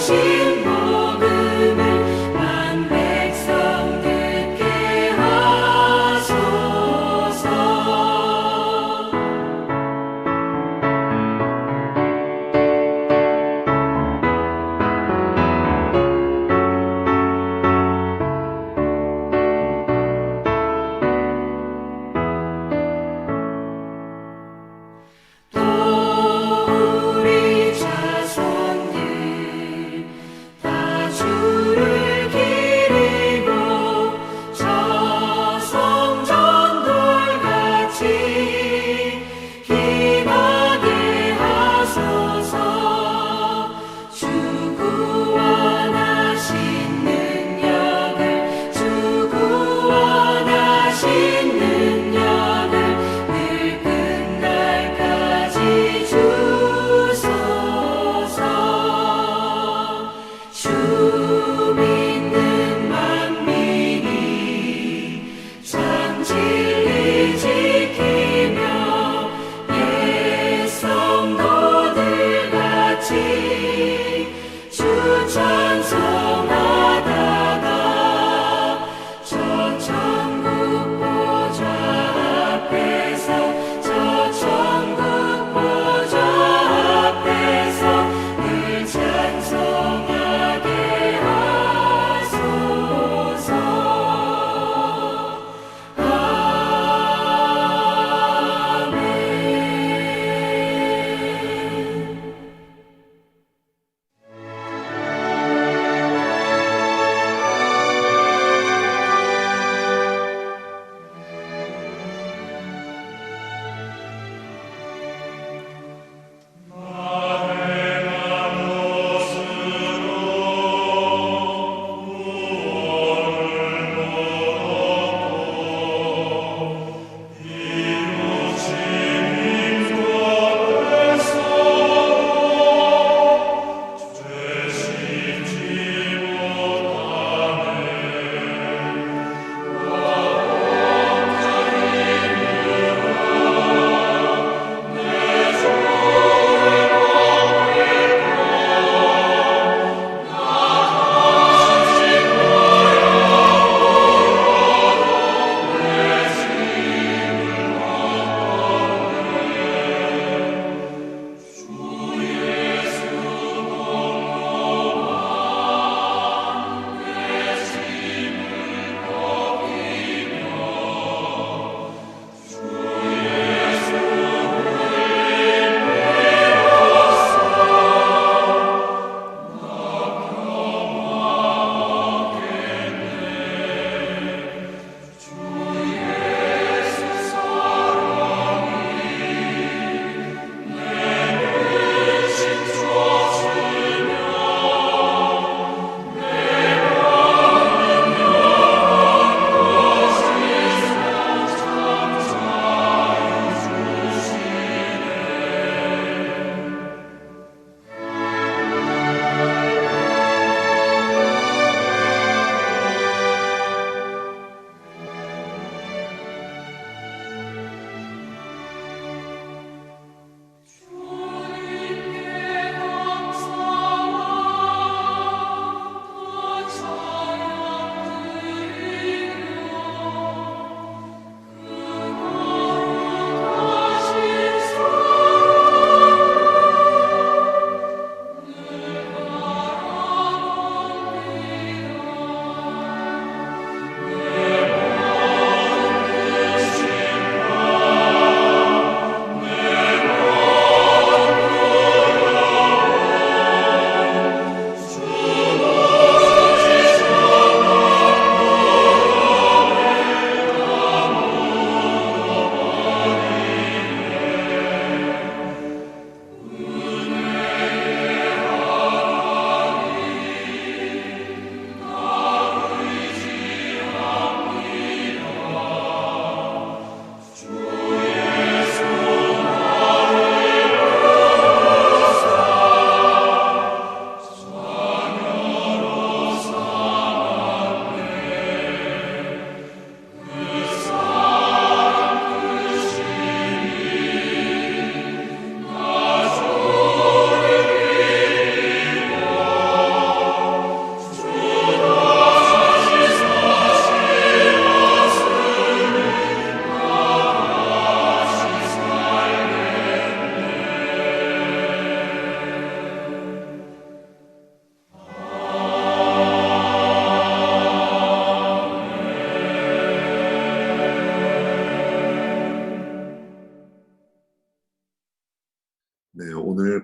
신 복음을 만 백성 듣게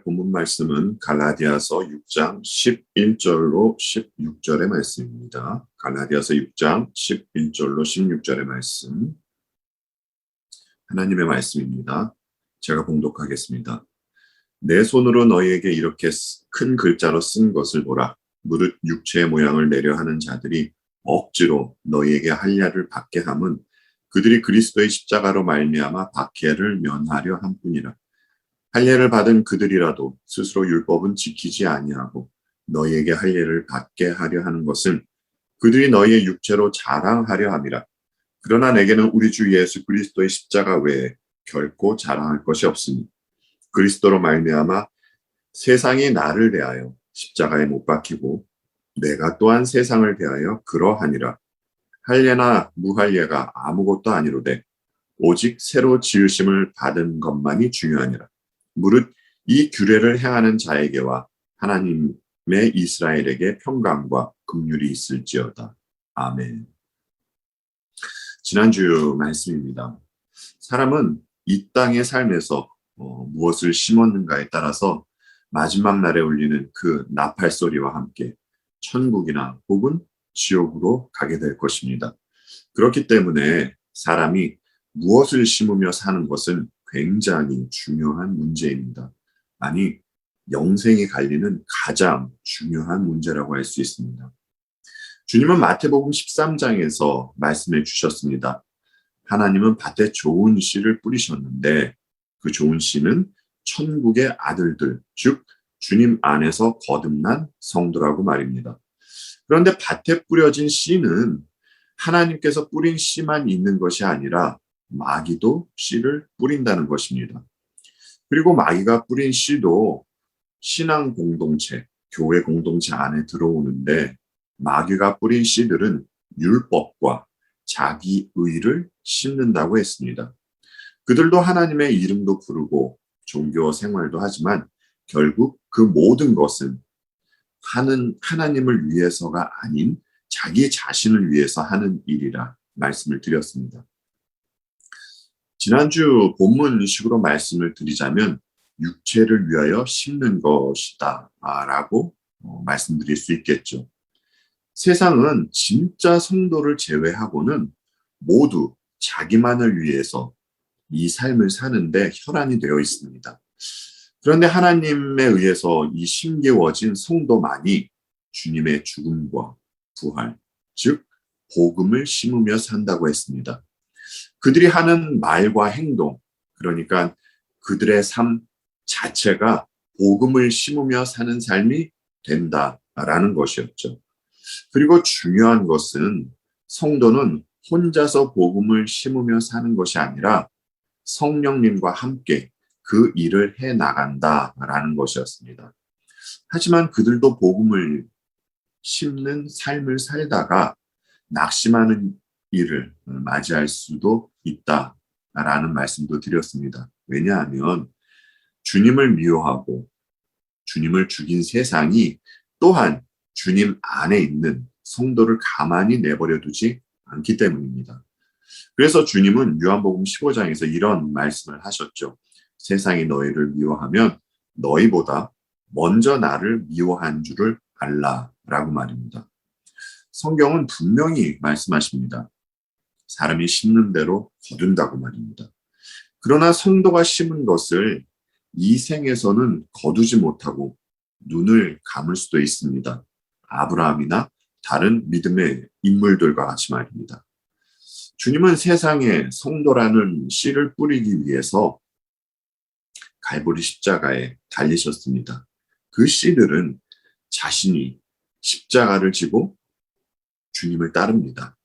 본문 말씀은 갈라디아서 6장 11절로 16절의 말씀입니다. 갈라디아서 6장 11절로 16절의 말씀. 하나님의 말씀입니다. 제가 봉독하겠습니다. 내 손으로 너희에게 이렇게 큰 글자로 쓴 것을 보라. 무릇 육체의 모양을 내려 하는 자들이 억지로 너희에게 할례를 받게 함은 그들이 그리스도의 십자가로 말미암아 박해를 면하려 함뿐이라. 할례를 받은 그들이라도 스스로 율법은 지키지 아니하고 너희에게 할례를 받게 하려 하는 것은 그들이 너희의 육체로 자랑하려 함이라. 그러나 내게는 우리 주 예수 그리스도의 십자가 외에 결코 자랑할 것이 없으니 그리스도로 말미암아 세상이 나를 대하여 십자가에 못 박히고 내가 또한 세상을 대하여 그러하니라. 할례나 무할례가 아무것도 아니로되 오직 새로 지으심을 받은 것만이 중요하니라. 무릇 이 규례를 행하는 자에게와 하나님의 이스라엘에게 평강과 긍휼이 있을지어다. 아멘. 지난주 말씀입니다. 사람은 이 땅의 삶에서 무엇을 심었는가에 따라서 마지막 날에 울리는 그 나팔 소리와 함께 천국이나 혹은 지옥으로 가게 될 것입니다. 그렇기 때문에 사람이 무엇을 심으며 사는 것은 굉장히 중요한 문제입니다. 아니, 영생이 갈리는 가장 중요한 문제라고 할 수 있습니다. 주님은 마태복음 13장에서 말씀해 주셨습니다. 하나님은 밭에 좋은 씨를 뿌리셨는데 그 좋은 씨는 천국의 아들들, 즉 주님 안에서 거듭난 성도라고 말입니다. 그런데 밭에 뿌려진 씨는 하나님께서 뿌린 씨만 있는 것이 아니라 마귀도 씨를 뿌린다는 것입니다. 그리고 마귀가 뿌린 씨도 신앙 공동체, 교회 공동체 안에 들어오는데 마귀가 뿌린 씨들은 율법과 자기 의를 심는다고 했습니다. 그들도 하나님의 이름도 부르고 종교 생활도 하지만 결국 그 모든 것은 하나님을 위해서가 아닌 자기 자신을 위해서 하는 일이라 말씀을 드렸습니다. 지난주 본문식으로 말씀을 드리자면 육체를 위하여 심는 것이다 라고 말씀드릴 수 있겠죠. 세상은 진짜 성도를 제외하고는 모두 자기만을 위해서 이 삶을 사는데 혈안이 되어 있습니다. 그런데 하나님에 의해서 이 심겨워진 성도만이 주님의 죽음과 부활, 즉 복음을 심으며 산다고 했습니다. 그들이 하는 말과 행동, 그러니까 그들의 삶 자체가 복음을 심으며 사는 삶이 된다라는 것이었죠. 그리고 중요한 것은 성도는 혼자서 복음을 심으며 사는 것이 아니라 성령님과 함께 그 일을 해 나간다라는 것이었습니다. 하지만 그들도 복음을 심는 삶을 살다가 낙심하는 일을 맞이할 수도 있다라는 말씀도 드렸습니다. 왜냐하면 주님을 미워하고 주님을 죽인 세상이 또한 주님 안에 있는 성도를 가만히 내버려 두지 않기 때문입니다. 그래서 주님은 요한복음 15장에서 이런 말씀을 하셨죠. 세상이 너희를 미워하면 너희보다 먼저 나를 미워한 줄을 알라라고 말입니다. 성경은 분명히 말씀하십니다. 사람이 심는 대로 거둔다고 말입니다. 그러나 성도가 심은 것을 이 생에서는 거두지 못하고 눈을 감을 수도 있습니다. 아브라함이나 다른 믿음의 인물들과 같이 말입니다. 주님은 세상에 성도라는 씨를 뿌리기 위해서 갈보리 십자가에 달리셨습니다. 그 씨들은 자신이 십자가를 지고 주님을 따릅니다.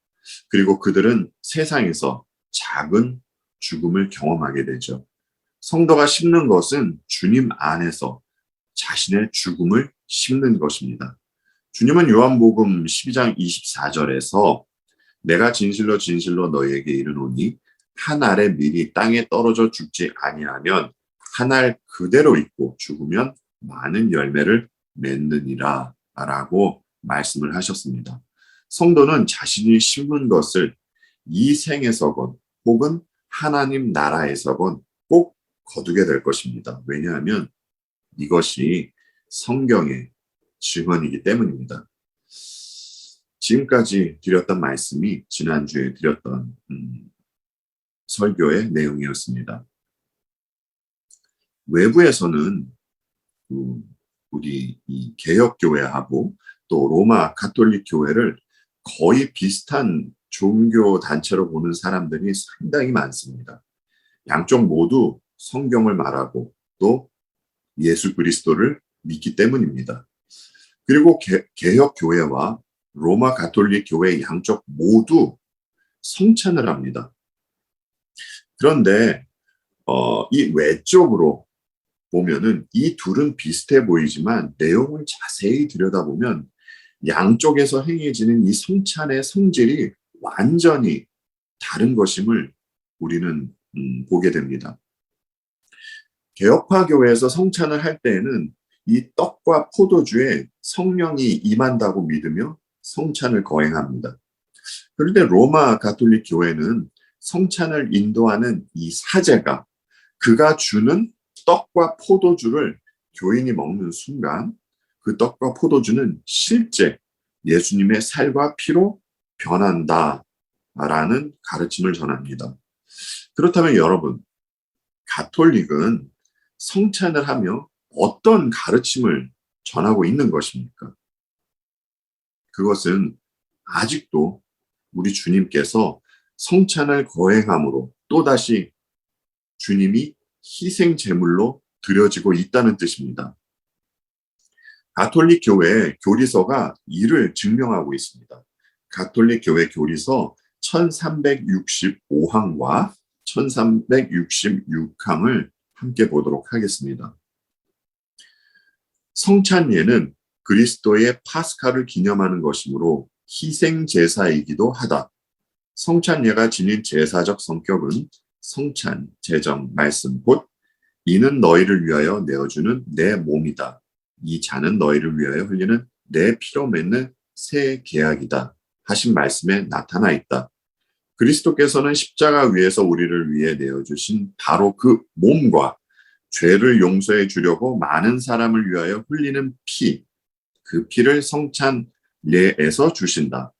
그리고 그들은 세상에서 작은 죽음을 경험하게 되죠. 성도가 심는 것은 주님 안에서 자신의 죽음을 심는 것입니다. 주님은 요한복음 12장 24절에서 내가 진실로 진실로 너희에게 이르노니 한 알의 밀이 땅에 떨어져 죽지 아니하면 한 알 그대로 있고 죽으면 많은 열매를 맺느니라 라고 말씀을 하셨습니다. 성도는 자신이 심은 것을 이 생에서건 혹은 하나님 나라에서건 꼭 거두게 될 것입니다. 왜냐하면 이것이 성경의 증언이기 때문입니다. 지금까지 드렸던 말씀이 지난주에 드렸던 설교의 내용이었습니다. 외부에서는 우리 이 개혁교회하고 또 로마 가톨릭 교회를 거의 비슷한 종교 단체로 보는 사람들이 상당히 많습니다. 양쪽 모두 성경을 말하고 또 예수 그리스도를 믿기 때문입니다. 그리고 개혁교회와 로마 가톨릭 교회 양쪽 모두 성찬을 합니다. 그런데 이 외적으로 보면은 이 둘은 비슷해 보이지만 내용을 자세히 들여다보면 양쪽에서 행해지는 이 성찬의 성질이 완전히 다른 것임을 우리는 보게 됩니다. 개혁파 교회에서 성찬을 할 때에는 이 떡과 포도주에 성령이 임한다고 믿으며 성찬을 거행합니다. 그런데 로마 가톨릭 교회는 성찬을 인도하는 이 사제가 그가 주는 떡과 포도주를 교인이 먹는 순간 그 떡과 포도주는 실제 예수님의 살과 피로 변한다라는 가르침을 전합니다. 그렇다면 여러분, 가톨릭은 성찬을 하며 어떤 가르침을 전하고 있는 것입니까? 그것은 아직도 우리 주님께서 성찬을 거행함으로 또다시 주님이 희생 제물로 드려지고 있다는 뜻입니다. 가톨릭 교회 교리서가 이를 증명하고 있습니다. 가톨릭 교회 교리서 1365항과 1366항을 함께 보도록 하겠습니다. 성찬예는 그리스도의 파스카를 기념하는 것이므로 희생 제사이기도 하다. 성찬예가 지닌 제사적 성격은 성찬, 제정, 말씀, 곧 이는 너희를 위하여 내어주는 내 몸이다. 이 잔은 너희를 위하여 흘리는 내 피로 맺는 새 계약이다. 하신 말씀에 나타나 있다. 그리스도께서는 십자가 위에서 우리를 위해 내어주신 바로 그 몸과 죄를 용서해 주려고 많은 사람을 위하여 흘리는 피, 그 피를 성찬례에서 주신다.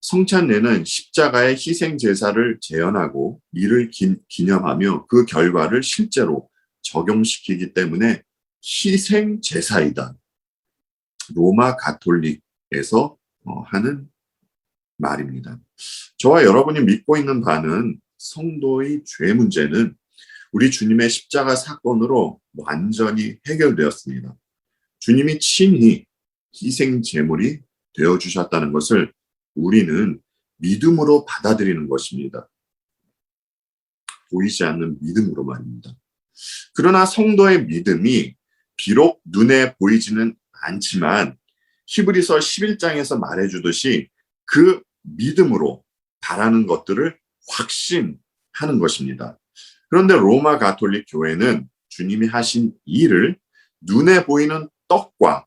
성찬례는 십자가의 희생 제사를 재현하고 이를 기념하며 그 결과를 실제로 적용시키기 때문에 희생 제사이다. 로마 가톨릭에서 하는 말입니다. 저와 여러분이 믿고 있는 바는 성도의 죄 문제는 우리 주님의 십자가 사건으로 완전히 해결되었습니다. 주님이 친히 희생 제물이 되어주셨다는 것을 우리는 믿음으로 받아들이는 것입니다. 보이지 않는 믿음으로 말입니다. 그러나 성도의 믿음이 비록 눈에 보이지는 않지만 히브리서 11장에서 말해주듯이 그 믿음으로 바라는 것들을 확신하는 것입니다. 그런데 로마 가톨릭 교회는 주님이 하신 일을 눈에 보이는 떡과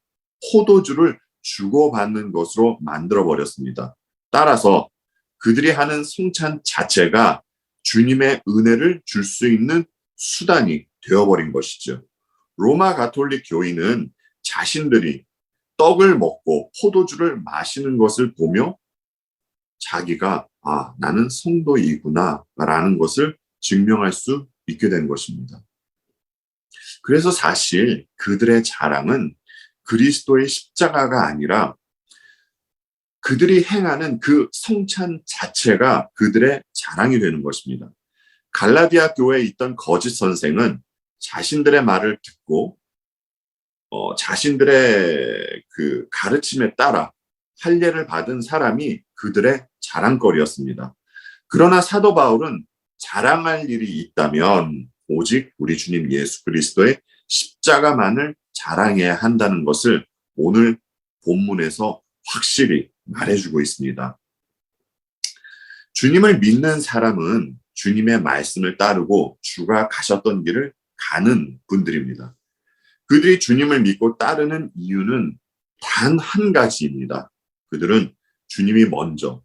포도주를 주고받는 것으로 만들어버렸습니다. 따라서 그들이 하는 성찬 자체가 주님의 은혜를 줄 수 있는 수단이 되어버린 것이죠. 로마 가톨릭 교인은 자신들이 떡을 먹고 포도주를 마시는 것을 보며 자기가 나는 성도이구나 라는 것을 증명할 수 있게 된 것입니다. 그래서 사실 그들의 자랑은 그리스도의 십자가가 아니라 그들이 행하는 그 성찬 자체가 그들의 자랑이 되는 것입니다. 갈라디아 교회에 있던 거짓 선생은 자신들의 말을 듣고 자신들의 그 가르침에 따라 할례를 받은 사람이 그들의 자랑거리였습니다. 그러나 사도 바울은 자랑할 일이 있다면 오직 우리 주님 예수 그리스도의 십자가만을 자랑해야 한다는 것을 오늘 본문에서 확실히 말해주고 있습니다. 주님을 믿는 사람은 주님의 말씀을 따르고 주가 가셨던 길을 가는 분들입니다. 그들이 주님을 믿고 따르는 이유는 단 한 가지입니다. 그들은 주님이 먼저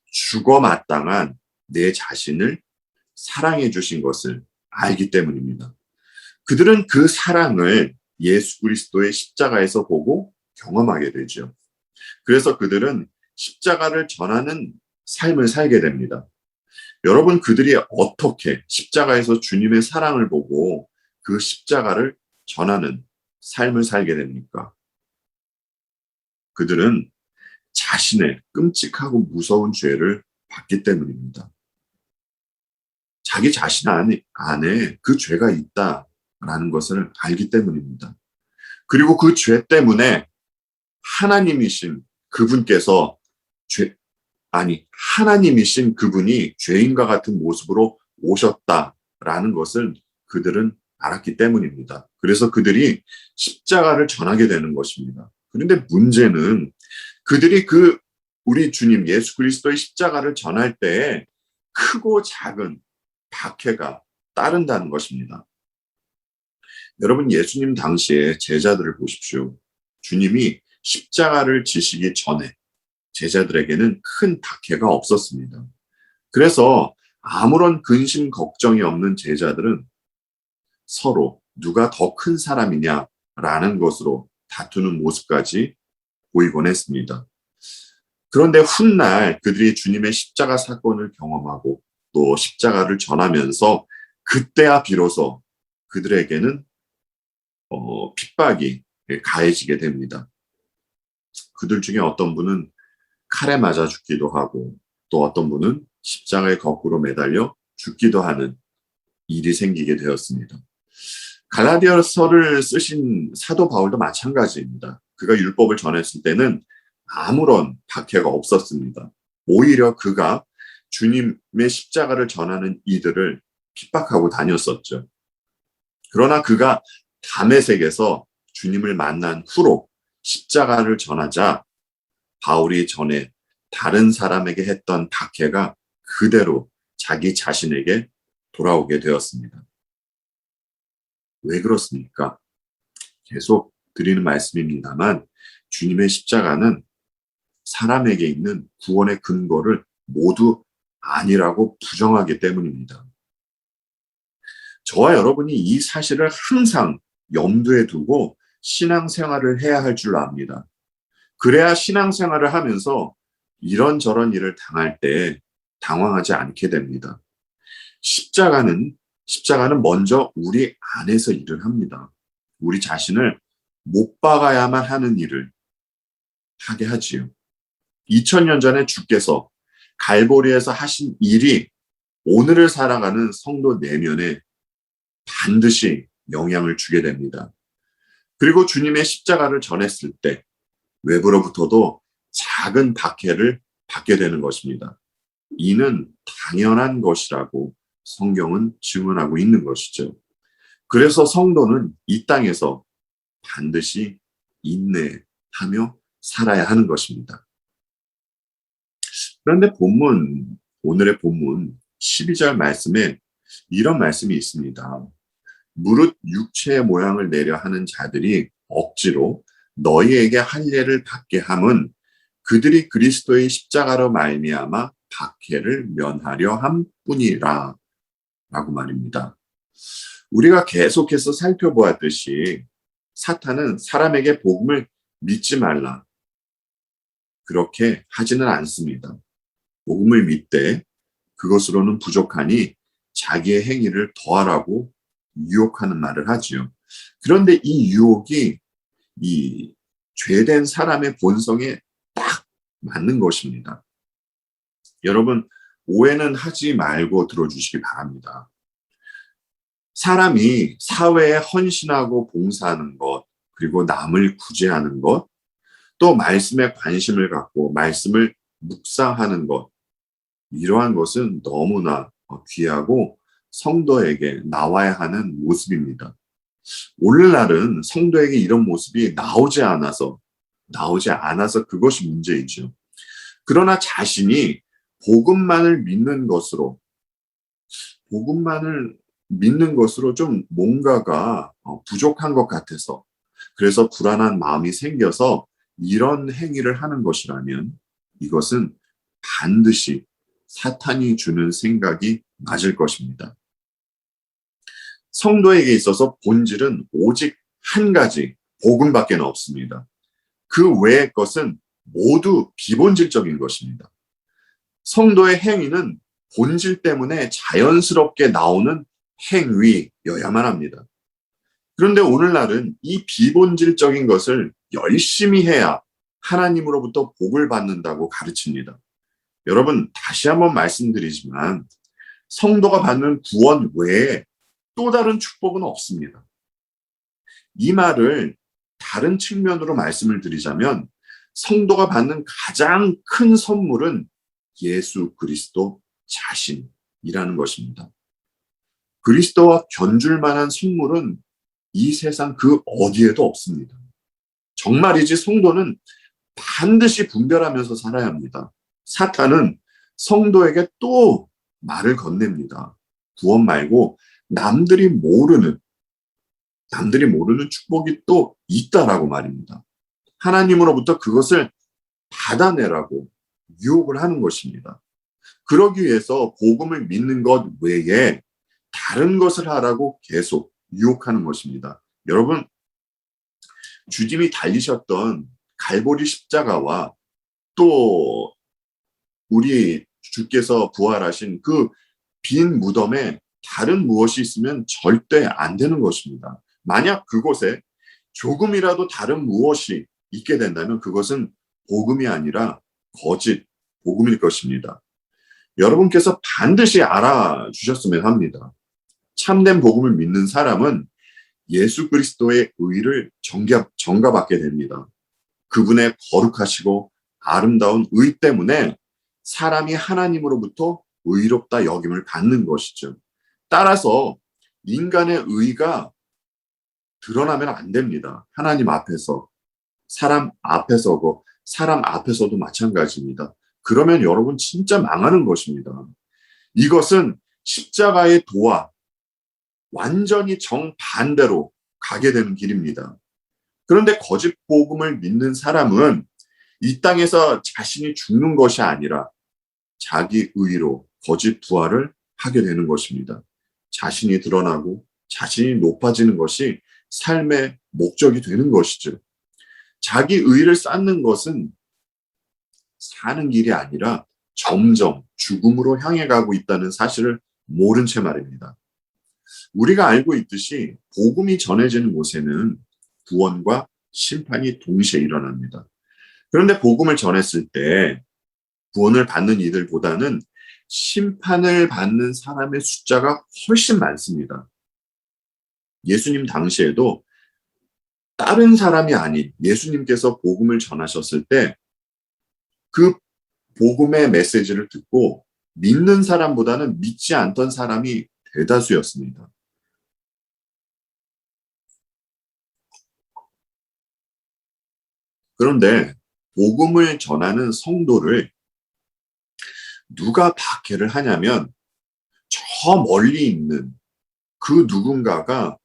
죽어 마땅한 내 자신을 사랑해 주신 것을 알기 때문입니다. 그들은 그 사랑을 예수 그리스도의 십자가에서 보고 경험하게 되죠. 그래서 그들은 십자가를 전하는 삶을 살게 됩니다. 여러분, 그들이 어떻게 십자가에서 주님의 사랑을 보고 그 십자가를 전하는 삶을 살게 됩니까? 그들은 자신의 끔찍하고 무서운 죄를 봤기 때문입니다. 자기 자신 안에 그 죄가 있다라는 것을 알기 때문입니다. 그리고 그 죄 때문에 하나님이신 그분께서 하나님이신 그분이 죄인과 같은 모습으로 오셨다라는 것을 그들은 알았기 때문입니다. 그래서 그들이 십자가를 전하게 되는 것입니다. 그런데 문제는 그들이 우리 주님 예수 그리스도의 십자가를 전할 때에 크고 작은 박해가 따른다는 것입니다. 여러분, 예수님 당시에 제자들을 보십시오. 주님이 십자가를 지시기 전에 제자들에게는 큰 박해가 없었습니다. 그래서 아무런 근심 걱정이 없는 제자들은 서로 누가 더 큰 사람이냐라는 것으로 다투는 모습까지 보이곤 했습니다. 그런데 훗날 그들이 주님의 십자가 사건을 경험하고 또 십자가를 전하면서 그때야 비로소 그들에게는 핍박이 가해지게 됩니다. 그들 중에 어떤 분은 칼에 맞아 죽기도 하고 또 어떤 분은 십자가에 거꾸로 매달려 죽기도 하는 일이 생기게 되었습니다. 갈라디아서를 쓰신 사도 바울도 마찬가지입니다. 그가 율법을 전했을 때는 아무런 박해가 없었습니다. 오히려 그가 주님의 십자가를 전하는 이들을 핍박하고 다녔었죠. 그러나 그가 다메섹에서 주님을 만난 후로 십자가를 전하자 바울이 전에 다른 사람에게 했던 박해가 그대로 자기 자신에게 돌아오게 되었습니다. 왜 그렇습니까? 계속 드리는 말씀입니다만 주님의 십자가는 사람에게 있는 구원의 근거를 모두 아니라고 부정하기 때문입니다. 저와 여러분이 이 사실을 항상 염두에 두고 신앙생활을 해야 할 줄 압니다. 그래야 신앙생활을 하면서 이런저런 일을 당할 때 당황하지 않게 됩니다. 십자가는 먼저 우리 안에서 일을 합니다. 우리 자신을 못 박아야만 하는 일을 하게 하지요. 2000년 전에 주께서 갈보리에서 하신 일이 오늘을 살아가는 성도 내면에 반드시 영향을 주게 됩니다. 그리고 주님의 십자가를 전했을 때 외부로부터도 작은 박해를 받게 되는 것입니다. 이는 당연한 것이라고 성경은 증언하고 있는 것이죠. 그래서 성도는 이 땅에서 반드시 인내하며 살아야 하는 것입니다. 그런데 오늘의 본문 12절 말씀에 이런 말씀이 있습니다. 무릇 육체의 모양을 내려 하는 자들이 억지로 너희에게 할례를 받게 함은 그들이 그리스도의 십자가로 말미암아 박해를 면하려 함뿐이라 라고 말입니다. 우리가 계속해서 살펴보았듯이 사탄은 사람에게 복음을 믿지 말라 그렇게 하지는 않습니다. 복음을 믿되 그것으로는 부족하니 자기의 행위를 더하라고 유혹하는 말을 하지요. 그런데 이 유혹이 이 죄된 사람의 본성에 딱 맞는 것입니다. 여러분, 오해는 하지 말고 들어주시기 바랍니다. 사람이 사회에 헌신하고 봉사하는 것, 그리고 남을 구제하는 것, 또 말씀에 관심을 갖고 말씀을 묵상하는 것, 이러한 것은 너무나 귀하고 성도에게 나와야 하는 모습입니다. 오늘날은 성도에게 이런 모습이 나오지 않아서 그것이 문제이죠. 그러나 자신이 복음만을 믿는 것으로 좀 뭔가가 부족한 것 같아서 그래서 불안한 마음이 생겨서 이런 행위를 하는 것이라면 이것은 반드시 사탄이 주는 생각이 맞을 것입니다. 성도에게 있어서 본질은 오직 한 가지, 복음밖에 없습니다. 그 외의 것은 모두 비본질적인 것입니다. 성도의 행위는 본질 때문에 자연스럽게 나오는 행위여야만 합니다. 그런데 오늘날은 이 비본질적인 것을 열심히 해야 하나님으로부터 복을 받는다고 가르칩니다. 여러분, 다시 한번 말씀드리지만 성도가 받는 구원 외에 또 다른 축복은 없습니다. 이 말을 다른 측면으로 말씀을 드리자면 성도가 받는 가장 큰 선물은 예수 그리스도 자신이라는 것입니다. 그리스도와 견줄 만한 선물은 이 세상 그 어디에도 없습니다. 정말이지 성도는 반드시 분별하면서 살아야 합니다. 사탄은 성도에게 또 말을 건넵니다. 구원 말고 남들이 모르는 축복이 또 있다라고 말입니다. 하나님으로부터 그것을 받아내라고 유혹을 하는 것입니다. 그러기 위해서 복음을 믿는 것 외에 다른 것을 하라고 계속 유혹하는 것입니다. 여러분, 주님이 달리셨던 갈보리 십자가와 또 우리 주께서 부활하신 그 빈 무덤에 다른 무엇이 있으면 절대 안 되는 것입니다. 만약 그곳에 조금이라도 다른 무엇이 있게 된다면 그것은 복음이 아니라 거짓 복음일 것입니다. 여러분께서 반드시 알아주셨으면 합니다. 참된 복음을 믿는 사람은 예수 그리스도의 의를 전가받게 됩니다. 그분의 거룩하시고 아름다운 의 때문에 사람이 하나님으로부터 의롭다 여김을 받는 것이죠. 따라서 인간의 의가 드러나면 안 됩니다. 하나님 앞에서, 사람 앞에서고 사람 앞에서도 마찬가지입니다. 그러면 여러분 진짜 망하는 것입니다. 이것은 십자가의 도와 완전히 정반대로 가게 되는 길입니다. 그런데 거짓 복음을 믿는 사람은 이 땅에서 자신이 죽는 것이 아니라 자기 의로 거짓 부활을 하게 되는 것입니다. 자신이 드러나고 자신이 높아지는 것이 삶의 목적이 되는 것이죠. 자기 의를 쌓는 것은 사는 길이 아니라 점점 죽음으로 향해 가고 있다는 사실을 모른 채 말입니다. 우리가 알고 있듯이 복음이 전해지는 곳에는 구원과 심판이 동시에 일어납니다. 그런데 복음을 전했을 때 구원을 받는 이들보다는 심판을 받는 사람의 숫자가 훨씬 많습니다. 예수님 당시에도 다른 사람이 아닌 예수님께서 복음을 전하셨을 때 그 복음의 메시지를 듣고 믿는 사람보다는 믿지 않던 사람이 대다수였습니다. 그런데 복음을 전하는 성도를 누가 박해를 하냐면 저 멀리 있는 그 누군가가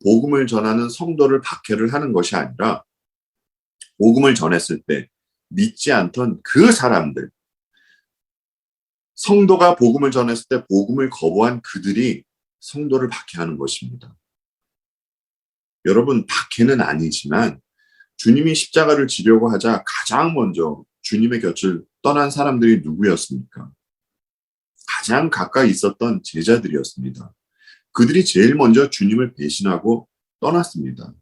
복음을 전하는 성도를 박해를 하는 것이 아니라 복음을 전했을 때 믿지 않던 그 사람들, 성도가 복음을 전했을 때 복음을 거부한 그들이 성도를 박해하는 것입니다. 여러분, 박해는 아니지만 주님이 십자가를 지려고 하자 가장 먼저 주님의 곁을 떠난 사람들이 누구였습니까? 가장 가까이 있었던 제자들이었습니다. 그들이 제일 먼저 주님을 배신하고 떠났습니다.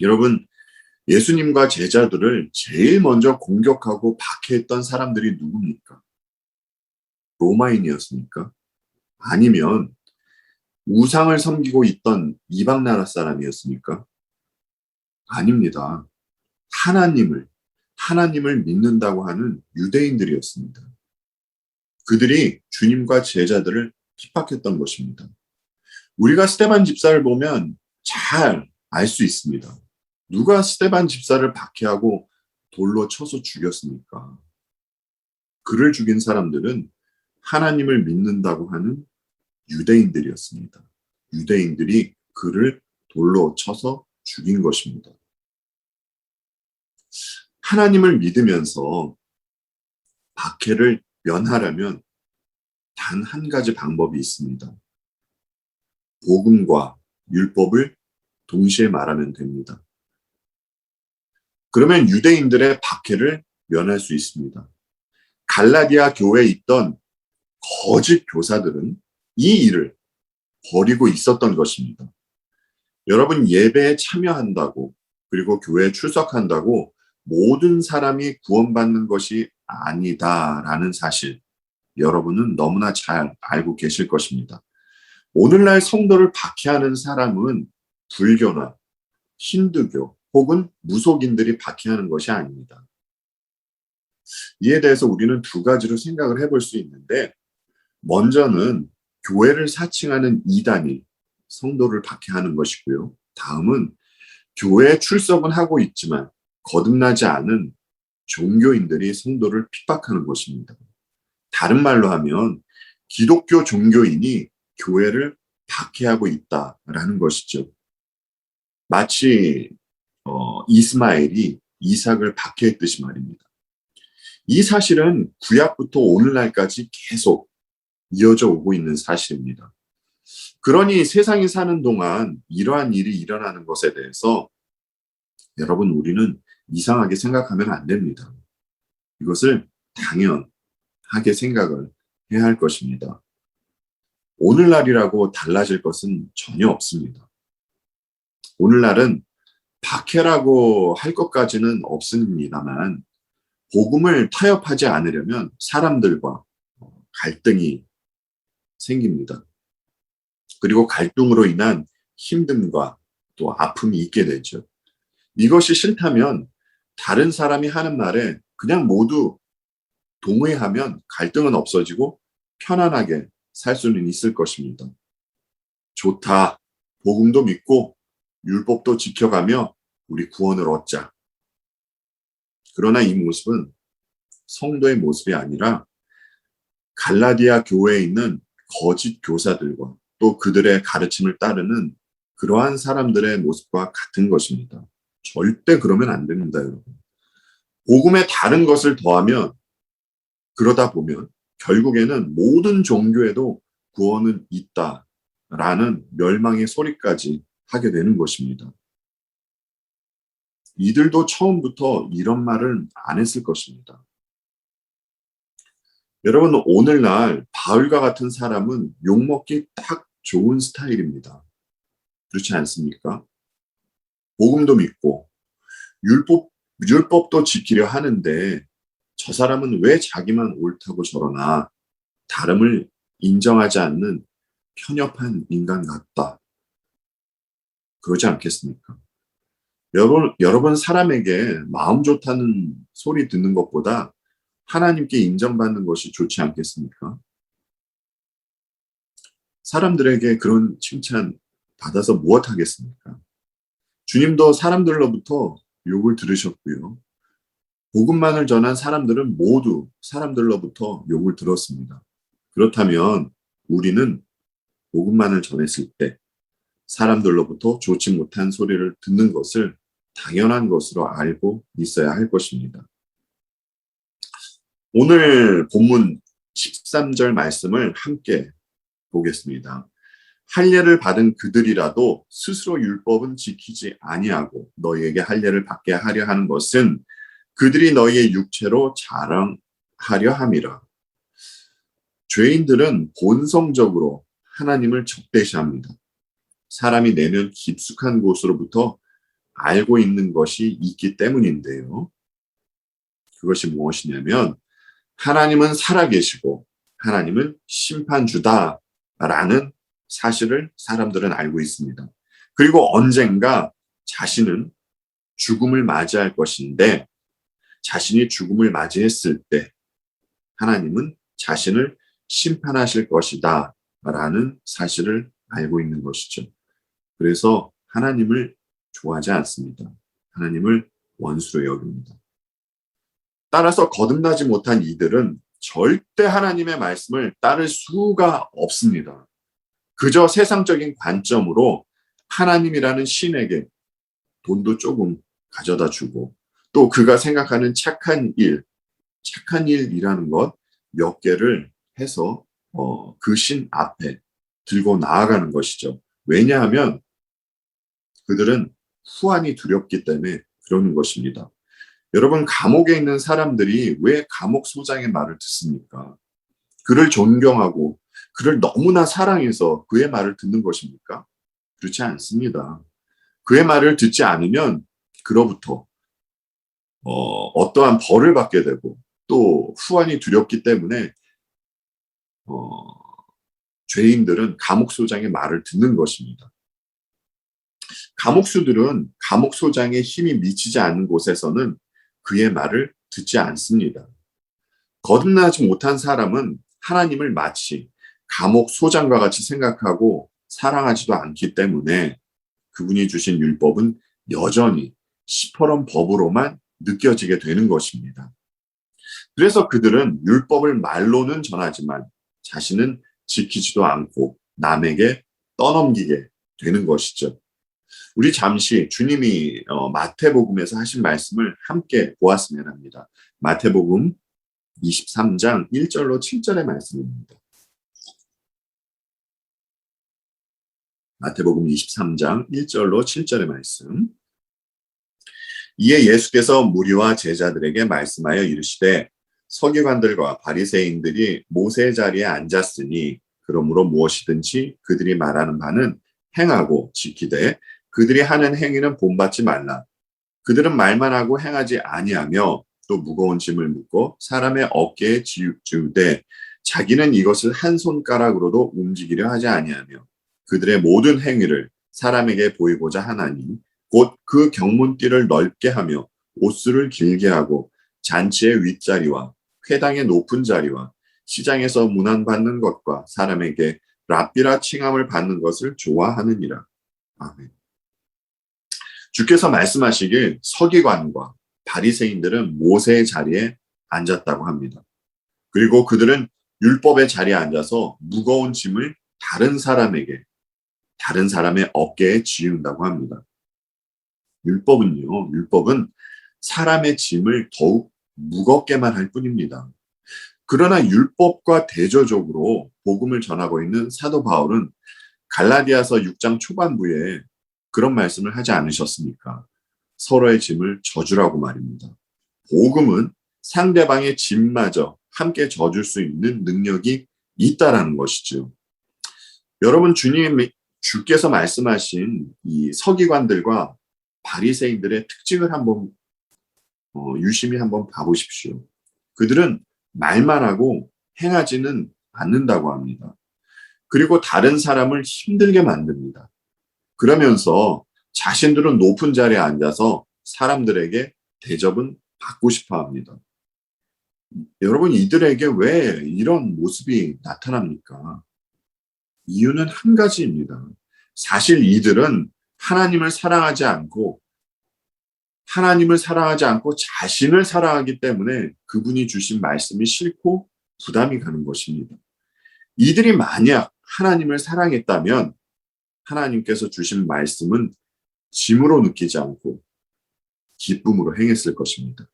여러분, 예수님과 제자들을 제일 먼저 공격하고 박해했던 사람들이 누굽니까? 로마인이었습니까? 아니면 우상을 섬기고 있던 이방 나라 사람이었습니까? 아닙니다. 하나님을 믿는다고 하는 유대인들이었습니다. 그들이 주님과 제자들을 핍박했던 것입니다. 우리가 스데반 집사를 보면 잘 알 수 있습니다. 누가 스데반 집사를 박해하고 돌로 쳐서 죽였습니까? 그를 죽인 사람들은 하나님을 믿는다고 하는 유대인들이었습니다. 유대인들이 그를 돌로 쳐서 죽인 것입니다. 하나님을 믿으면서 박해를 면하려면 단 한 가지 방법이 있습니다. 복음과 율법을 동시에 말하면 됩니다. 그러면 유대인들의 박해를 면할 수 있습니다. 갈라디아 교회에 있던 거짓 교사들은 이 일을 벌이고 있었던 것입니다. 여러분, 예배에 참여한다고 그리고 교회에 출석한다고 모든 사람이 구원받는 것이 아니다라는 사실, 여러분은 너무나 잘 알고 계실 것입니다. 오늘날 성도를 박해하는 사람은 불교나 힌두교 혹은 무속인들이 박해하는 것이 아닙니다. 이에 대해서 우리는 두 가지로 생각을 해볼 수 있는데, 먼저는 교회를 사칭하는 이단이 성도를 박해하는 것이고요. 다음은 교회에 출석은 하고 있지만 거듭나지 않은 종교인들이 성도를 핍박하는 것입니다. 다른 말로 하면 기독교 종교인이 교회를 박해하고 있다라는 것이죠. 마치 이스마엘이 이삭을 박해했듯이 말입니다. 이 사실은 구약부터 오늘날까지 계속 이어져 오고 있는 사실입니다. 그러니 세상에 사는 동안 이러한 일이 일어나는 것에 대해서 여러분, 우리는 이상하게 생각하면 안 됩니다. 이것을 당연하게 생각을 해야 할 것입니다. 오늘날이라고 달라질 것은 전혀 없습니다. 오늘날은 박해라고 할 것까지는 없습니다만, 복음을 타협하지 않으려면 사람들과 갈등이 생깁니다. 그리고 갈등으로 인한 힘듦과 또 아픔이 있게 되죠. 이것이 싫다면 다른 사람이 하는 말에 그냥 모두 동의하면 갈등은 없어지고 편안하게 살 수는 있을 것입니다. 좋다. 복음도 믿고 율법도 지켜가며 우리 구원을 얻자. 그러나 이 모습은 성도의 모습이 아니라 갈라디아 교회에 있는 거짓 교사들과 또 그들의 가르침을 따르는 그러한 사람들의 모습과 같은 것입니다. 절대 그러면 안 됩니다, 여러분. 복음에 다른 것을 더하면, 그러다 보면 결국에는 모든 종교에도 구원은 있다라는 멸망의 소리까지 하게 되는 것입니다. 이들도 처음부터 이런 말을 안 했을 것입니다. 여러분, 오늘날 바울과 같은 사람은 욕먹기 딱 좋은 스타일입니다. 그렇지 않습니까? 복음도 믿고 율법도 지키려 하는데 저 사람은 왜 자기만 옳다고 저러나, 다름을 인정하지 않는 편협한 인간 같다. 그러지 않겠습니까? 여러분, 사람에게 마음 좋다는 소리 듣는 것보다 하나님께 인정받는 것이 좋지 않겠습니까? 사람들에게 그런 칭찬 받아서 무엇하겠습니까? 주님도 사람들로부터 욕을 들으셨고요. 복음만을 전한 사람들은 모두 사람들로부터 욕을 들었습니다. 그렇다면 우리는 복음만을 전했을 때 사람들로부터 좋지 못한 소리를 듣는 것을 당연한 것으로 알고 있어야 할 것입니다. 오늘 본문 13절 말씀을 함께 보겠습니다. 할례를 받은 그들이라도 스스로 율법은 지키지 아니하고 너희에게 할례를 받게 하려 하는 것은 그들이 너희의 육체로 자랑하려 함이라. 죄인들은 본성적으로 하나님을 적대시합니다. 사람이 내면 깊숙한 곳으로부터 알고 있는 것이 있기 때문인데요. 그것이 무엇이냐면 하나님은 살아계시고 하나님은 심판주다라는 사실을 사람들은 알고 있습니다. 그리고 언젠가 자신은 죽음을 맞이할 것인데, 자신이 죽음을 맞이했을 때 하나님은 자신을 심판하실 것이다 라는 사실을 알고 있는 것이죠. 그래서 하나님을 좋아하지 않습니다. 하나님을 원수로 여깁니다. 따라서 거듭나지 못한 이들은 절대 하나님의 말씀을 따를 수가 없습니다. 그저 세상적인 관점으로 하나님이라는 신에게 돈도 조금 가져다 주고, 또 그가 생각하는 착한 일이라는 것 몇 개를 해서 그 신 앞에 들고 나아가는 것이죠. 왜냐하면 그들은 후환이 두렵기 때문에 그러는 것입니다. 여러분, 감옥에 있는 사람들이 왜 감옥 소장의 말을 듣습니까? 그를 존경하고 그를 너무나 사랑해서 그의 말을 듣는 것입니까? 그렇지 않습니다. 그의 말을 듣지 않으면 그로부터 어떠한 벌을 받게 되고 또 후환이 두렵기 때문에 어, 죄인들은 감옥소장의 말을 듣는 것입니다. 감옥수들은 감옥소장의 힘이 미치지 않는 곳에서는 그의 말을 듣지 않습니다. 거듭나지 못한 사람은 하나님을 마치 감옥소장과 같이 생각하고 사랑하지도 않기 때문에 그분이 주신 율법은 여전히 시퍼런 법으로만 느껴지게 되는 것입니다. 그래서 그들은 율법을 말로는 전하지만 자신은 지키지도 않고 남에게 떠넘기게 되는 것이죠. 우리 잠시 주님이 마태복음에서 하신 말씀을 함께 보았으면 합니다. 마태복음 23장 1절로 7절의 말씀입니다. 마태복음 23장 1절로 7절의 말씀. 이에 예수께서 무리와 제자들에게 말씀하여 이르시되 서기관들과 바리새인들이 모세 자리에 앉았으니 그러므로 무엇이든지 그들이 말하는 바는 행하고 지키되 그들이 하는 행위는 본받지 말라. 그들은 말만 하고 행하지 아니하며 또 무거운 짐을 묻고 사람의 어깨에 지우되 자기는 이것을 한 손가락으로도 움직이려 하지 아니하며 그들의 모든 행위를 사람에게 보이고자 하나니 곧 그 경문띠를 넓게 하며 옷수를 길게 하고 잔치의 윗자리와 회당의 높은 자리와 시장에서 문안받는 것과 사람에게 랍비라 칭함을 받는 것을 좋아하느니라. 아멘. 주께서 말씀하시길 서기관과 바리새인들은 모세의 자리에 앉았다고 합니다. 그리고 그들은 율법의 자리에 앉아서 무거운 짐을 다른 사람에게, 다른 사람의 어깨에 지운다고 합니다. 율법은 사람의 짐을 더욱 무겁게만 할 뿐입니다. 그러나 율법과 대조적으로 복음을 전하고 있는 사도 바울은 갈라디아서 6장 초반부에 그런 말씀을 하지 않으셨습니까? 서로의 짐을 져주라고 말입니다. 복음은 상대방의 짐마저 함께 져줄 수 있는 능력이 있다라는 것이죠. 여러분, 주께서 말씀하신 이 서기관들과 바리새인들의 특징을 한번 유심히 한번 봐보십시오. 그들은 말만 하고 행하지는 않는다고 합니다. 그리고 다른 사람을 힘들게 만듭니다. 그러면서 자신들은 높은 자리에 앉아서 사람들에게 대접은 받고 싶어 합니다. 여러분, 이들에게 왜 이런 모습이 나타납니까? 이유는 한 가지입니다. 사실 이들은 하나님을 사랑하지 않고 자신을 사랑하기 때문에 그분이 주신 말씀이 싫고 부담이 가는 것입니다. 이들이 만약 하나님을 사랑했다면 하나님께서 주신 말씀은 짐으로 느끼지 않고 기쁨으로 행했을 것입니다.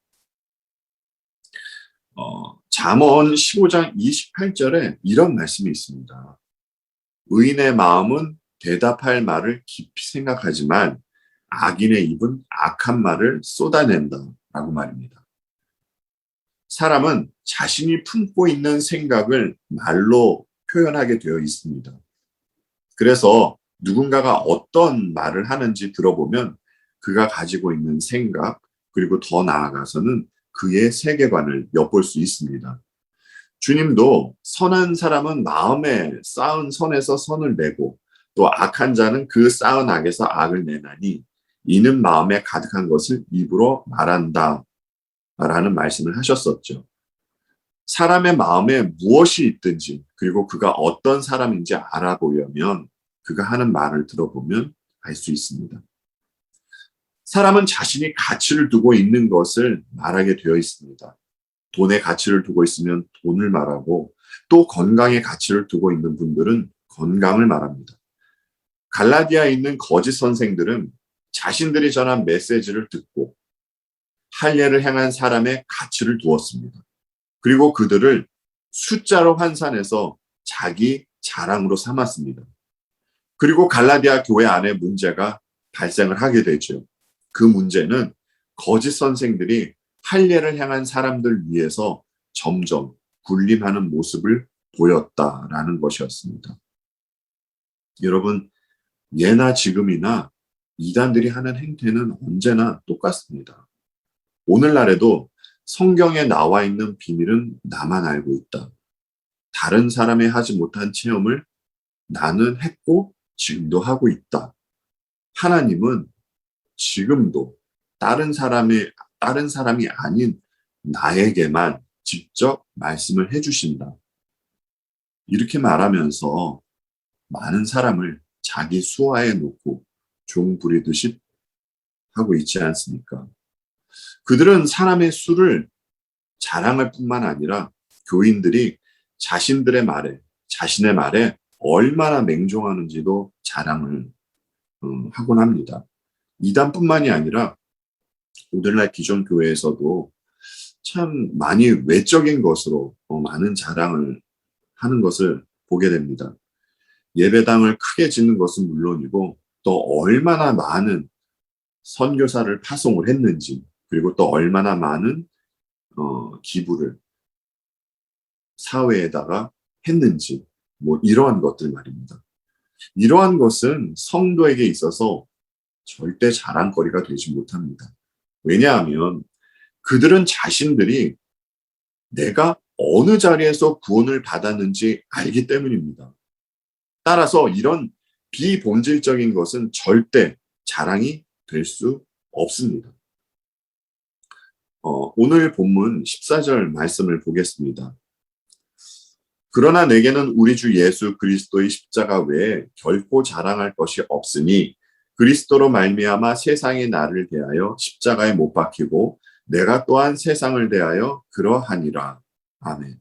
잠언 15장 28절에 이런 말씀이 있습니다. 의인의 마음은 대답할 말을 깊이 생각하지만 악인의 입은 악한 말을 쏟아낸다라고 말입니다. 사람은 자신이 품고 있는 생각을 말로 표현하게 되어 있습니다. 그래서 누군가가 어떤 말을 하는지 들어보면 그가 가지고 있는 생각, 그리고 더 나아가서는 그의 세계관을 엿볼 수 있습니다. 주님도 선한 사람은 마음에 쌓은 선에서 선을 내고 또 악한 자는 그 쌓은 악에서 악을 내나니 이는 마음에 가득한 것을 입으로 말한다 라는 말씀을 하셨었죠. 사람의 마음에 무엇이 있든지 그리고 그가 어떤 사람인지 알아보려면 그가 하는 말을 들어보면 알 수 있습니다. 사람은 자신이 가치를 두고 있는 것을 말하게 되어 있습니다. 돈에 가치를 두고 있으면 돈을 말하고 또 건강에 가치를 두고 있는 분들은 건강을 말합니다. 갈라디아에 있는 거짓 선생들은 자신들이 전한 메시지를 듣고 할례를 행한 사람의 가치를 두었습니다. 그리고 그들을 숫자로 환산해서 자기 자랑으로 삼았습니다. 그리고 갈라디아 교회 안에 문제가 발생을 하게 되죠. 그 문제는 거짓 선생들이 할례를 향한 사람들 위해서 점점 군림하는 모습을 보였다라는 것이었습니다. 여러분, 예나 지금이나 이단들이 하는 행태는 언제나 똑같습니다. 오늘날에도 성경에 나와 있는 비밀은 나만 알고 있다. 다른 사람이 하지 못한 체험을 나는 했고 지금도 하고 있다. 하나님은 지금도 다른 사람이 아닌 나에게만 직접 말씀을 해주신다. 이렇게 말하면서 많은 사람을 자기 수하에 놓고 종 부리듯이 하고 있지 않습니까? 그들은 사람의 수를 자랑할 뿐만 아니라 교인들이 자신의 말에 얼마나 맹종하는지도 자랑을 하곤 합니다. 이단뿐만이 아니라 오늘날 기존 교회에서도 참 많이 외적인 것으로 많은 자랑을 하는 것을 보게 됩니다. 예배당을 크게 짓는 것은 물론이고 또 얼마나 많은 선교사를 파송을 했는지 그리고 또 얼마나 많은 기부를 사회에다가 했는지 뭐 이러한 것들 말입니다. 이러한 것은 성도에게 있어서 절대 자랑거리가 되지 못합니다. 왜냐하면 그들은 자신들이 내가 어느 자리에서 구원을 받았는지 알기 때문입니다. 따라서 이런 비본질적인 것은 절대 자랑이 될 수 없습니다. 오늘 본문 14절 말씀을 보겠습니다. 그러나 내게는 우리 주 예수 그리스도의 십자가 외에 결코 자랑할 것이 없으니 그리스도로 말미암아 세상이 나를 대하여 십자가에 못 박히고 내가 또한 세상을 대하여 그러하니라. 아멘.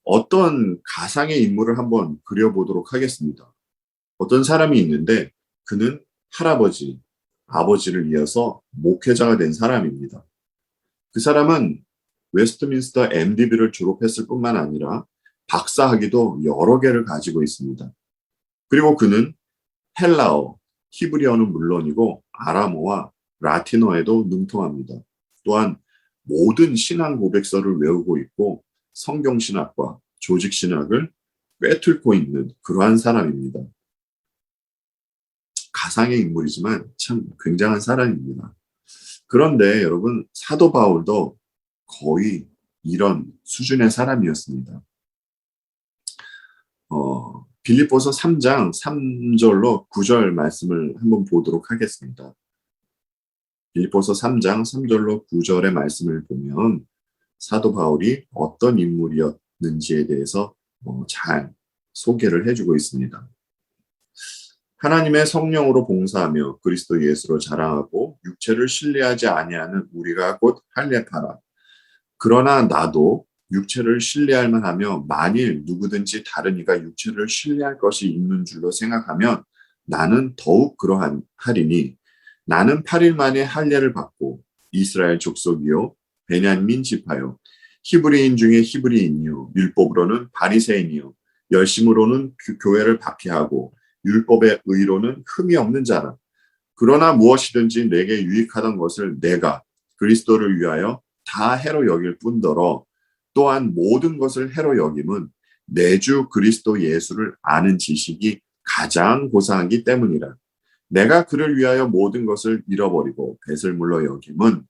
어떤 가상의 인물을 한번 그려보도록 하겠습니다. 어떤 사람이 있는데 그는 할아버지, 아버지를 이어서 목회자가 된 사람입니다. 그 사람은 웨스트민스터 MDB를 졸업했을 뿐만 아니라 박사학위도 여러 개를 가지고 있습니다. 그리고 그는 헬라어, 히브리어는 물론이고 아람어와 라틴어에도 능통합니다. 또한 모든 신앙 고백서를 외우고 있고 성경신학과 조직신학을 꿰뚫고 있는 그러한 사람입니다. 가상의 인물이지만 참 굉장한 사람입니다. 그런데 여러분, 사도 바울도 거의 이런 수준의 사람이었습니다. 빌립보서 3장 3절로 9절 말씀을 한번 보도록 하겠습니다. 빌립보서 3장 3절로 9절의 말씀을 보면 사도 바울이 어떤 인물이었는지에 대해서 잘 소개를 해주고 있습니다. 하나님의 성령으로 봉사하며 그리스도 예수로 자랑하고 육체를 신뢰하지 아니하는 우리가 곧 할례파라. 그러나 나도 육체를 신뢰할 만하며 만일 누구든지 다른 이가 육체를 신뢰할 것이 있는 줄로 생각하면 나는 더욱 그러하리니 나는 8일 만에 할례를 받고 이스라엘 족속이요 베냐민 지파요 히브리인 중에 히브리인이요 율법으로는 바리새인이요 열심으로는 교회를 박해하고 율법의 의로는 흠이 없는 자라. 그러나 무엇이든지 내게 유익하던 것을 내가 그리스도를 위하여 다 해로 여길 뿐더러 또한 모든 것을 해로 여김은 내 주 그리스도 예수를 아는 지식이 가장 고상하기 때문이라. 내가 그를 위하여 모든 것을 잃어버리고 뱃을 물러 여김은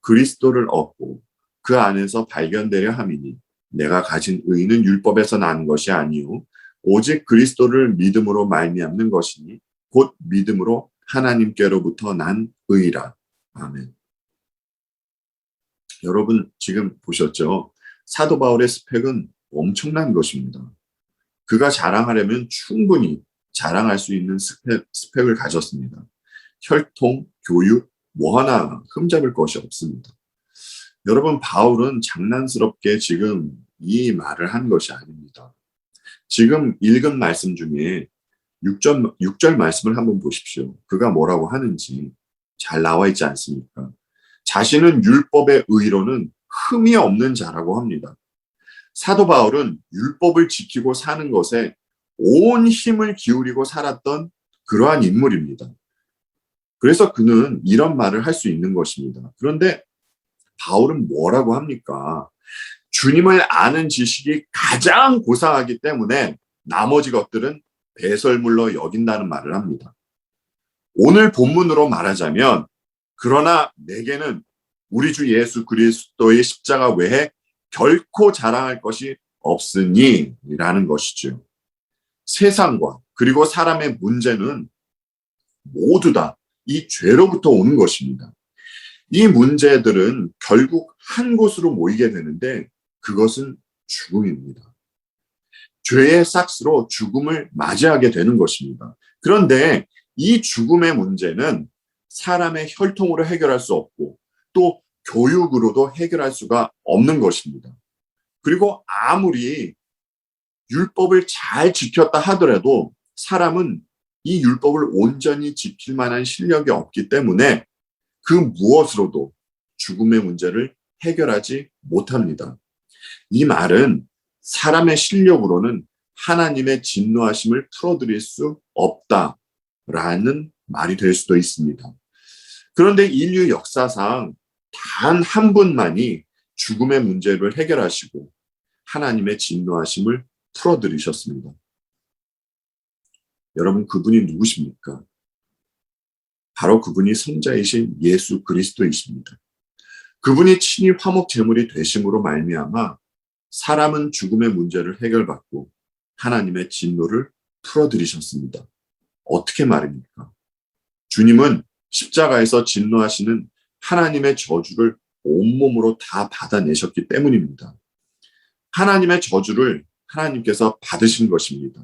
그리스도를 얻고 그 안에서 발견되려 함이니 내가 가진 의는 율법에서 난 것이 아니요 오직 그리스도를 믿음으로 말미암는 것이니 곧 믿음으로 하나님께로부터 난 의라. 아멘. 여러분 지금 보셨죠? 사도 바울의 스펙은 엄청난 것입니다. 그가 자랑하려면 충분히 자랑할 수 있는 스펙을 가졌습니다. 혈통, 교육, 뭐 하나 흠잡을 것이 없습니다. 여러분 바울은 장난스럽게 지금 이 말을 한 것이 아닙니다. 지금 읽은 말씀 중에 6절 말씀을 한번 보십시오. 그가 뭐라고 하는지 잘 나와 있지 않습니까? 자신은 율법의 의로는 흠이 없는 자라고 합니다. 사도 바울은 율법을 지키고 사는 것에 온 힘을 기울이고 살았던 그러한 인물입니다. 그래서 그는 이런 말을 할 수 있는 것입니다. 그런데 바울은 뭐라고 합니까? 주님을 아는 지식이 가장 고상하기 때문에 나머지 것들은 배설물로 여긴다는 말을 합니다. 오늘 본문으로 말하자면, 그러나 내게는 우리 주 예수 그리스도의 십자가 외에 결코 자랑할 것이 없으니 라는 것이죠. 세상과 그리고 사람의 문제는 모두 다 이 죄로부터 오는 것입니다. 이 문제들은 결국 한 곳으로 모이게 되는데 그것은 죽음입니다. 죄의 삭스로 죽음을 맞이하게 되는 것입니다. 그런데 이 죽음의 문제는 사람의 혈통으로 해결할 수 없고 또 교육으로도 해결할 수가 없는 것입니다. 그리고 아무리 율법을 잘 지켰다 하더라도 사람은 이 율법을 온전히 지킬 만한 실력이 없기 때문에 그 무엇으로도 죽음의 문제를 해결하지 못합니다. 이 말은 사람의 실력으로는 하나님의 진노하심을 풀어드릴 수 없다라는 말이 될 수도 있습니다. 그런데 인류 역사상 단 한 분만이 죽음의 문제를 해결하시고 하나님의 진노하심을 풀어드리셨습니다. 여러분, 그분이 누구십니까? 바로 그분이 성자이신 예수 그리스도이십니다. 그분이 친히 화목 제물이 되심으로 말미암아 사람은 죽음의 문제를 해결받고 하나님의 진노를 풀어드리셨습니다. 어떻게 말입니까? 주님은 십자가에서 진노하시는 하나님의 저주를 온몸으로 다 받아내셨기 때문입니다. 하나님의 저주를 하나님께서 받으신 것입니다.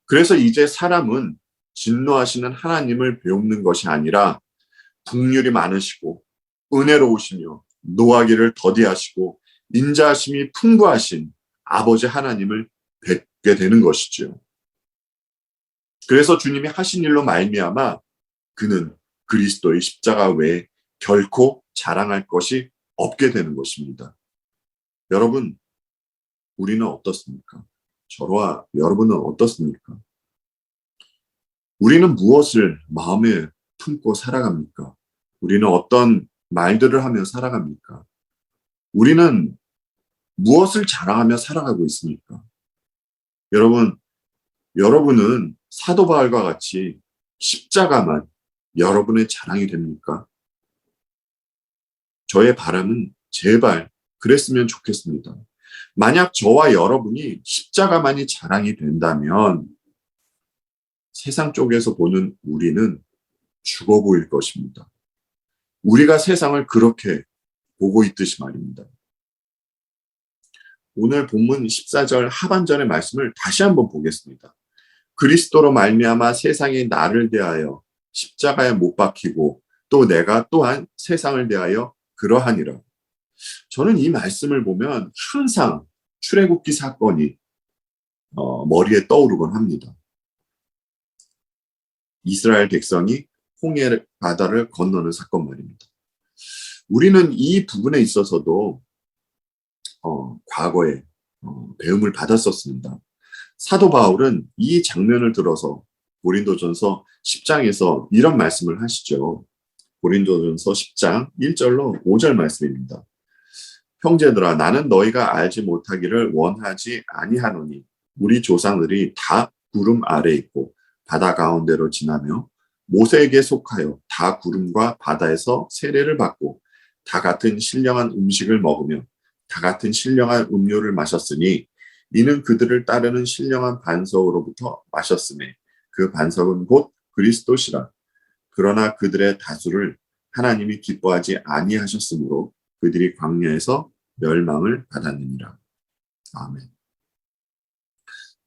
그래서 이제 사람은 진노하시는 하나님을 배우는 것이 아니라 긍휼이 많으시고 은혜로우시며 노하기를 더디하시고 인자하심이 풍부하신 아버지 하나님을 뵙게 되는 것이죠. 그래서 주님이 하신 일로 말미암아 그는 그리스도의 십자가 외에 결코 자랑할 것이 없게 되는 것입니다. 여러분, 우리는 어떻습니까? 저와 여러분은 어떻습니까? 우리는 무엇을 마음에 품고 살아갑니까? 우리는 어떤 말들을 하며 살아갑니까? 우리는 무엇을 자랑하며 살아가고 있습니까? 여러분은 사도 바울과 같이 십자가만 여러분의 자랑이 됩니까? 저의 바람은 제발 그랬으면 좋겠습니다. 만약 저와 여러분이 십자가만이 자랑이 된다면 세상 쪽에서 보는 우리는 죽어 보일 것입니다. 우리가 세상을 그렇게 보고 있듯이 말입니다. 오늘 본문 14절 하반절의 말씀을 다시 한번 보겠습니다. 그리스도로 말미암아 세상이 나를 대하여 십자가에 못 박히고 또 내가 또한 세상을 대하여 그러하니라. 저는 이 말씀을 보면 항상 출애굽기 사건이 머리에 떠오르곤 합니다. 이스라엘 백성이 홍해 바다를 건너는 사건 말입니다. 우리는 이 부분에 있어서도 과거에 배움을 받았었습니다. 사도 바울은 이 장면을 들어서 고린도전서 10장에서 이런 말씀을 하시죠. 고린도전서 10장 1절로 5절 말씀입니다. 형제들아, 나는 너희가 알지 못하기를 원하지 아니하노니 우리 조상들이 다 구름 아래 있고 바다 가운데로 지나며 모세에게 속하여 다 구름과 바다에서 세례를 받고 다 같은 신령한 음식을 먹으며 다 같은 신령한 음료를 마셨으니 이는 그들을 따르는 신령한 반석으로부터 마셨음에 그 반석은 곧 그리스도시라. 그러나 그들의 다수를 하나님이 기뻐하지 아니하셨으므로 그들이 광야에서 멸망을 받았느니라. 아멘.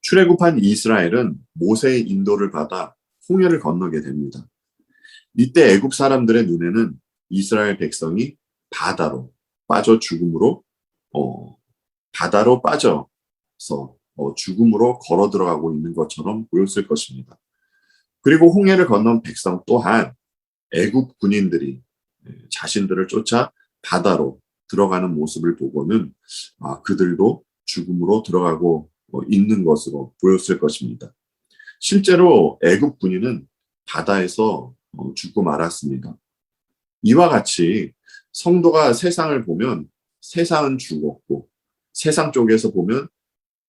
출애굽한 이스라엘은 모세의 인도를 받아 홍해를 건너게 됩니다. 이때 애굽 사람들의 눈에는 이스라엘 백성이 바다로 빠져 죽음으로 바다로 빠져서 죽음으로 걸어 들어가고 있는 것처럼 보였을 것입니다. 그리고 홍해를 건넌 백성 또한 애굽 군인들이 자신들을 쫓아 바다로 들어가는 모습을 보고는 그들도 죽음으로 들어가고 있는 것으로 보였을 것입니다. 실제로 애굽 군인은 바다에서 죽고 말았습니다. 이와 같이 성도가 세상을 보면 세상은 죽었고 세상 쪽에서 보면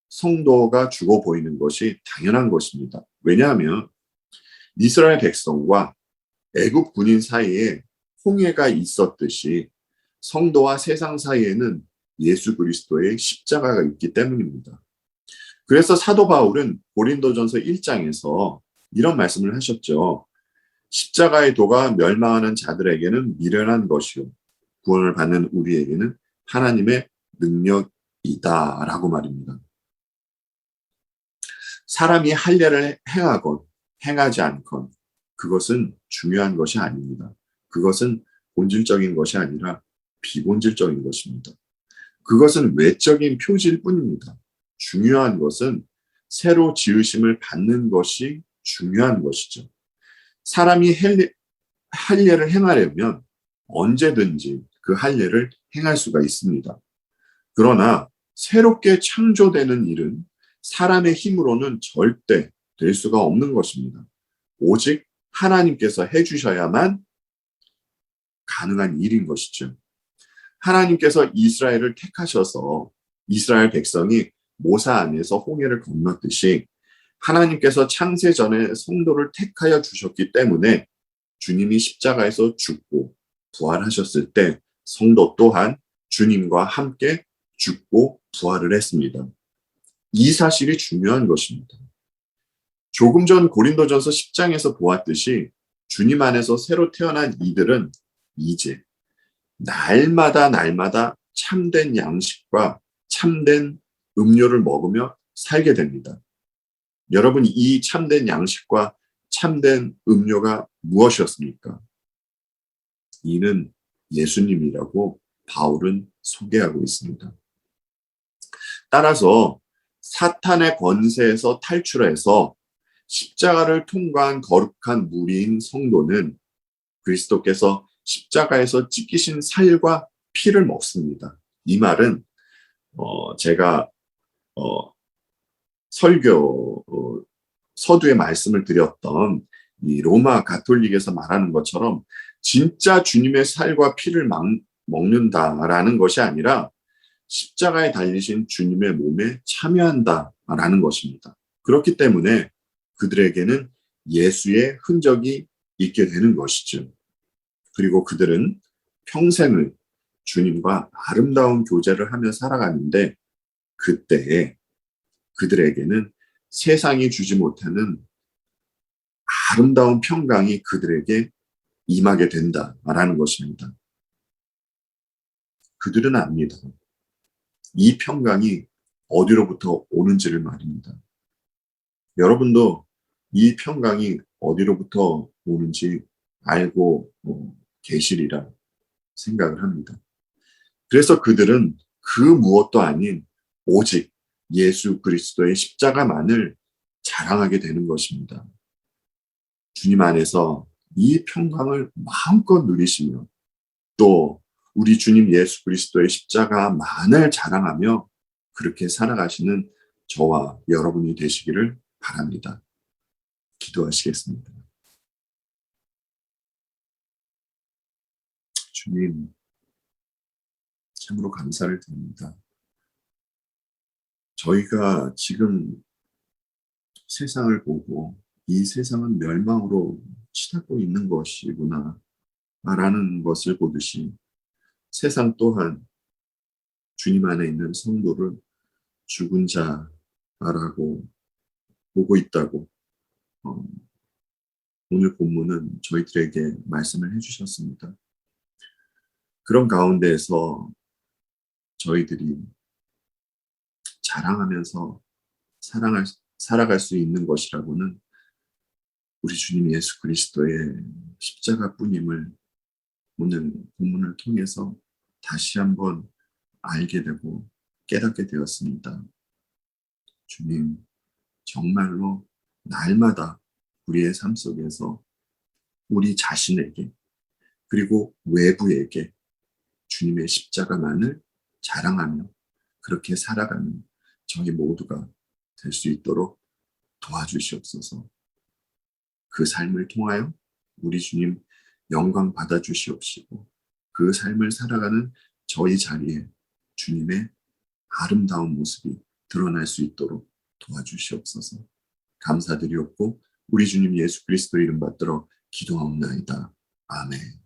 성도가 죽어 보이는 것이 당연한 것입니다. 왜냐하면 이스라엘 백성과 애굽 군인 사이에 홍해가 있었듯이 성도와 세상 사이에는 예수 그리스도의 십자가가 있기 때문입니다. 그래서 사도 바울은 고린도전서 1장에서 이런 말씀을 하셨죠. 십자가의 도가 멸망하는 자들에게는 미련한 것이요 구원을 받는 우리에게는 하나님의 능력이다라고 말입니다. 사람이 할 일을 행하건 행하지 않건 그것은 중요한 것이 아닙니다. 그것은 본질적인 것이 아니라 비본질적인 것입니다. 그것은 외적인 표지일 뿐입니다. 중요한 것은 새로 지으심을 받는 것이 중요한 것이죠. 사람이 할 일을 행하려면 언제든지 그 할 일을 행할 수가 있습니다. 그러나 새롭게 창조되는 일은 사람의 힘으로는 절대 될 수가 없는 것입니다. 오직 하나님께서 해주셔야만 가능한 일인 것이죠. 하나님께서 이스라엘을 택하셔서 이스라엘 백성이 모사 안에서 홍해를 건넜듯이 하나님께서 창세 전에 성도를 택하여 주셨기 때문에 주님이 십자가에서 죽고 부활하셨을 때 성도 또한 주님과 함께 죽고 부활을 했습니다. 이 사실이 중요한 것입니다. 조금 전 고린도전서 10장에서 보았듯이 주님 안에서 새로 태어난 이들은 이제 날마다 참된 양식과 참된 음료를 먹으며 살게 됩니다. 여러분, 이 참된 양식과 참된 음료가 무엇이었습니까? 이는 예수님이라고 바울은 소개하고 있습니다. 따라서 사탄의 권세에서 탈출해서 십자가를 통과한 거룩한 무리인 성도는 그리스도께서 십자가에서 찢기신 살과 피를 먹습니다. 이 말은 제가 설교 서두에 말씀을 드렸던 이 로마 가톨릭에서 말하는 것처럼 진짜 주님의 살과 피를 먹는다라는 것이 아니라 십자가에 달리신 주님의 몸에 참여한다라는 것입니다. 그렇기 때문에 그들에게는 예수의 흔적이 있게 되는 것이죠. 그리고 그들은 평생을 주님과 아름다운 교제를 하며 살아가는데 그때에 그들에게는 세상이 주지 못하는 아름다운 평강이 그들에게 임하게 된다라는 것입니다. 그들은 압니다. 이 평강이 어디로부터 오는지를 말입니다. 여러분도 이 평강이 어디로부터 오는지 알고 계시리라 생각을 합니다. 그래서 그들은 그 무엇도 아닌 오직 예수 그리스도의 십자가만을 자랑하게 되는 것입니다. 주님 안에서 이 평강을 마음껏 누리시며 또 우리 주님 예수 그리스도의 십자가만을 자랑하며 그렇게 살아가시는 저와 여러분이 되시기를 바랍니다. 기도하시겠습니다. 주님, 참으로 감사를 드립니다. 저희가 지금 세상을 보고 이 세상은 멸망으로 치닫고 있는 것이구나 라는 것을 보듯이 세상 또한 주님 안에 있는 성도를 죽은 자라고 보고 있다고 오늘 본문은 저희들에게 말씀을 해주셨습니다. 그런 가운데에서 저희들이 자랑하면서 살아갈 수 있는 것이라고는 우리 주님 예수 그리스도의 십자가뿐임을 오늘 본문을 통해서 다시 한번 알게 되고 깨닫게 되었습니다. 주님, 정말로 날마다 우리의 삶 속에서 우리 자신에게 그리고 외부에게 주님의 십자가만을 자랑하며 그렇게 살아가는 저희 모두가 될 수 있도록 도와주시옵소서. 그 삶을 통하여 우리 주님 영광 받아주시옵시고 그 삶을 살아가는 저희 자리에 주님의 아름다운 모습이 드러날 수 있도록 도와주시옵소서. 감사드리옵고 우리 주님 예수 그리스도 이름 받들어 기도하옵나이다. 아멘.